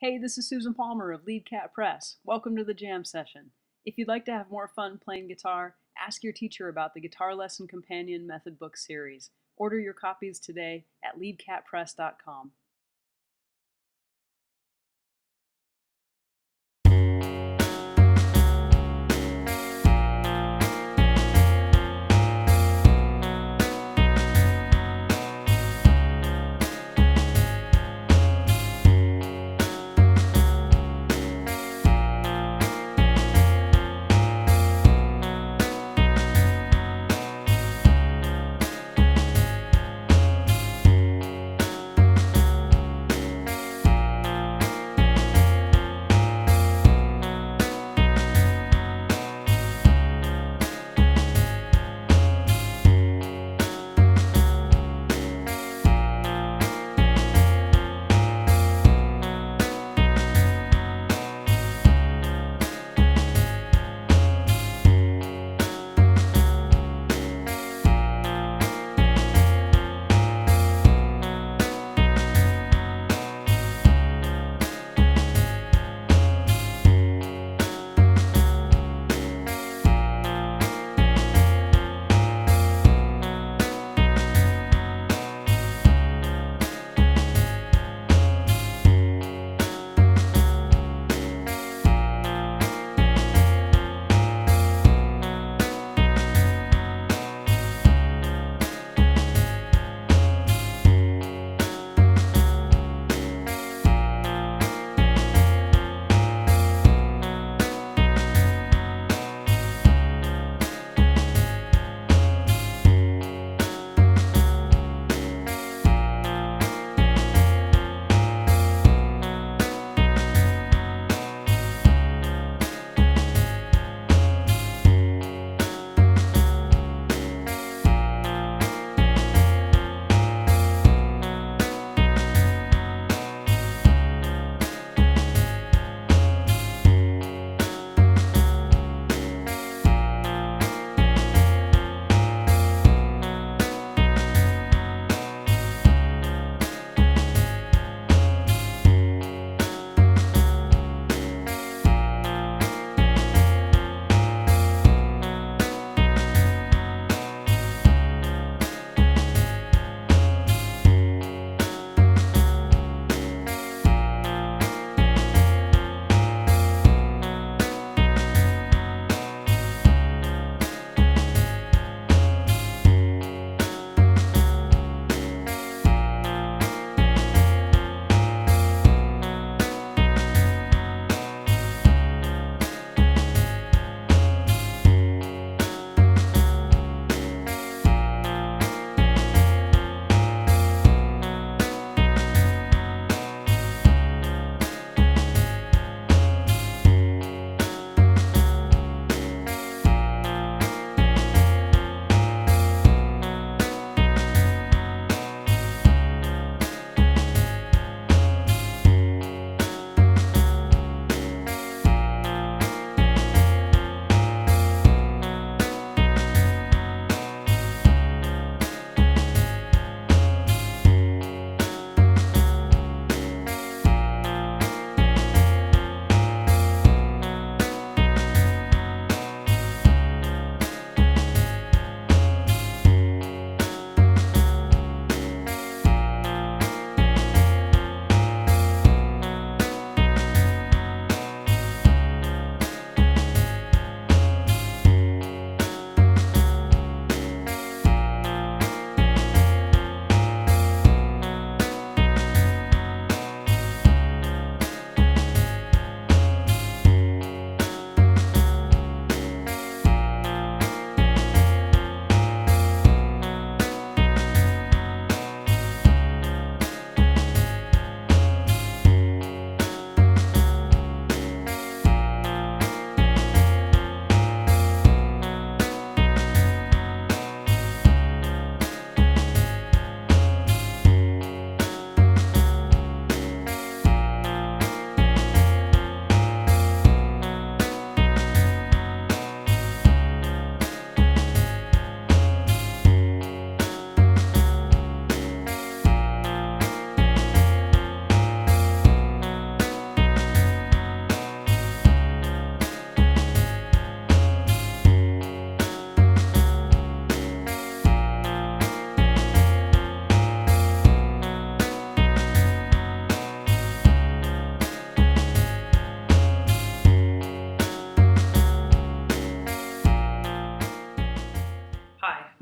Hey, this is Susan Palmer of LeadCatPress. Welcome to the jam session. If you'd like to have more fun playing guitar, ask your teacher about the Guitar Lesson Companion Method Book series. Order your copies today at LeadCatPress.com.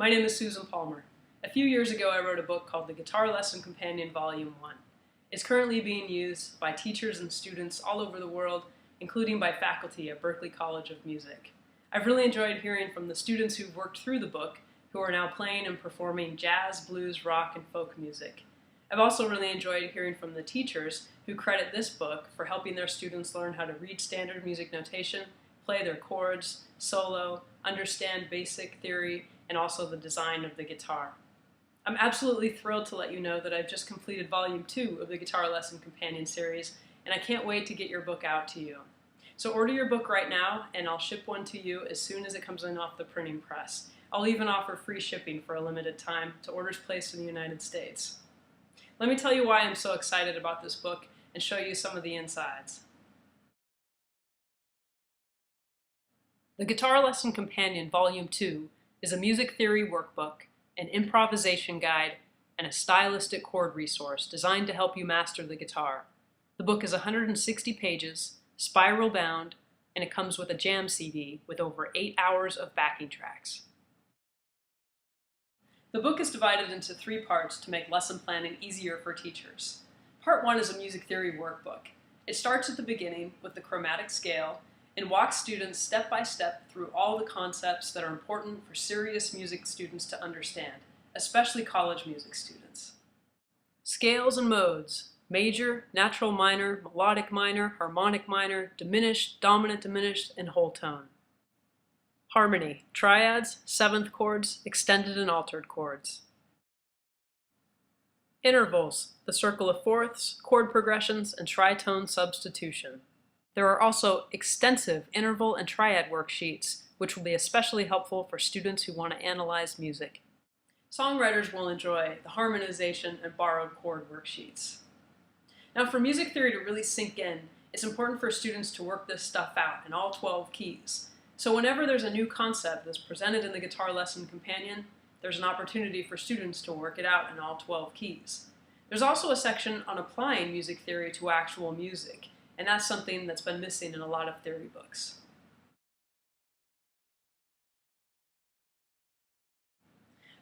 My name is Susan Palmer. A few years ago I wrote a book called The Guitar Lesson Companion Volume 1. It's currently being used by teachers and students all over the world, including by faculty at Berklee College of Music. I've really enjoyed hearing from the students who've worked through the book, who are now playing and performing jazz, blues, rock, and folk music. I've also really enjoyed hearing from the teachers who credit this book for helping their students learn how to read standard music notation, play their chords, solo, understand basic theory, and also the design of the guitar. I'm absolutely thrilled to let you know that I've just completed Volume 2 of the Guitar Lesson Companion series, and I can't wait to get your book out to you. So order your book right now, and I'll ship one to you as soon as it comes in off the printing press. I'll even offer free shipping for a limited time to orders placed in the United States. Let me tell you why I'm so excited about this book and show you some of the insides. The Guitar Lesson Companion Volume 2 is a music theory workbook, an improvisation guide, and a stylistic chord resource designed to help you master the guitar. The book is 160 pages, spiral bound, and it comes with a jam CD with over 8 hours of backing tracks. The book is divided into 3 parts to make lesson planning easier for teachers. Part 1 is a music theory workbook. It starts at the beginning with the chromatic scale and walks students step by step through all the concepts that are important for serious music students to understand, especially college music students. Scales and modes: major, natural minor, melodic minor, harmonic minor, diminished, dominant diminished, and whole tone. Harmony: triads, seventh chords, extended and altered chords. Intervals: the circle of fourths, chord progressions, and tritone substitution. There are also extensive interval and triad worksheets, which will be especially helpful for students who want to analyze music. Songwriters will enjoy the harmonization and borrowed chord worksheets. Now, for music theory to really sink in, it's important for students to work this stuff out in all 12 keys. So whenever there's a new concept that's presented in the Guitar Lesson Companion, there's an opportunity for students to work it out in all 12 keys. There's also a section on applying music theory to actual music, and that's something that's been missing in a lot of theory books.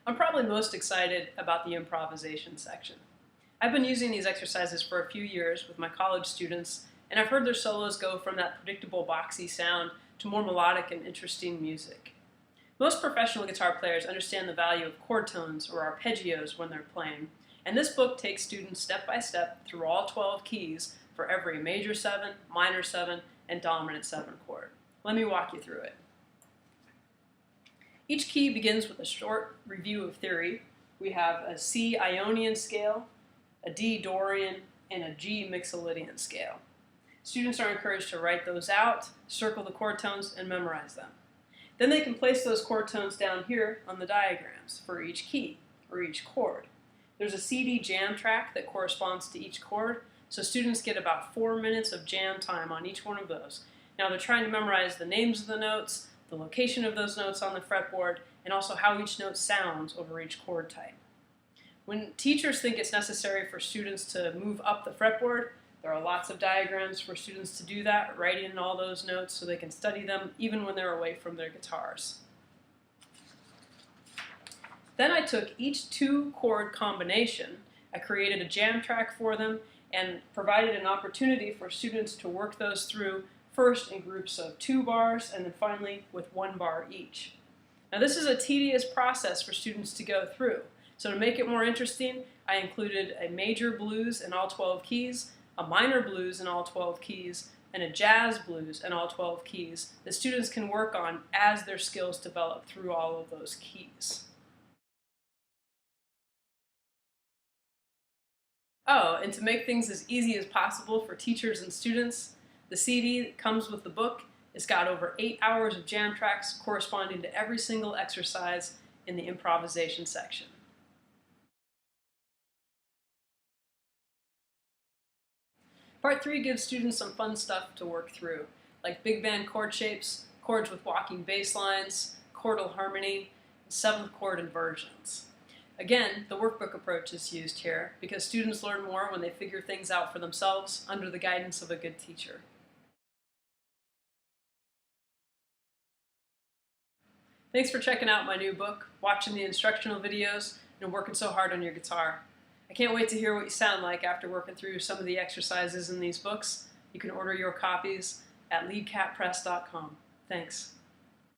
I'm probably most excited about the improvisation section. I've been using these exercises for a few years with my college students, and I've heard their solos go from that predictable boxy sound to more melodic and interesting music. Most professional guitar players understand the value of chord tones or arpeggios when they're playing, and this book takes students step by step through all 12 keys for every major 7, minor 7, and dominant 7 chord. Let me walk you through it. Each key begins with a short review of theory. We have a C Ionian scale, a D Dorian, and a G Mixolydian scale. Students are encouraged to write those out, circle the chord tones, and memorize them. Then they can place those chord tones down here on the diagrams for each key, or each chord. There's a CD jam track that corresponds to each chord, so students get about 4 minutes of jam time on each one of those. Now they're trying to memorize the names of the notes, the location of those notes on the fretboard, and also how each note sounds over each chord type. When teachers think it's necessary for students to move up the fretboard, there are lots of diagrams for students to do that, writing in all those notes so they can study them even when they're away from their guitars. Then I took each 2-chord combination, I created a jam track for them, and provided an opportunity for students to work those through, first in groups of 2 bars and then finally with 1 bar each. Now this is a tedious process for students to go through, so to make it more interesting, I included a major blues in all 12 keys, a minor blues in all 12 keys, and a jazz blues in all 12 keys that students can work on as their skills develop through all of those keys. Oh, and to make things as easy as possible for teachers and students, the CD that comes with the book has got over 8 hours of jam tracks corresponding to every single exercise in the improvisation section. Part 3 gives students some fun stuff to work through, like big band chord shapes, chords with walking bass lines, chordal harmony, and 7th chord inversions. Again, the workbook approach is used here because students learn more when they figure things out for themselves under the guidance of a good teacher. Thanks for checking out my new book, watching the instructional videos, and working so hard on your guitar. I can't wait to hear what you sound like after working through some of the exercises in these books. You can order your copies at LeadCatPress.com. Thanks.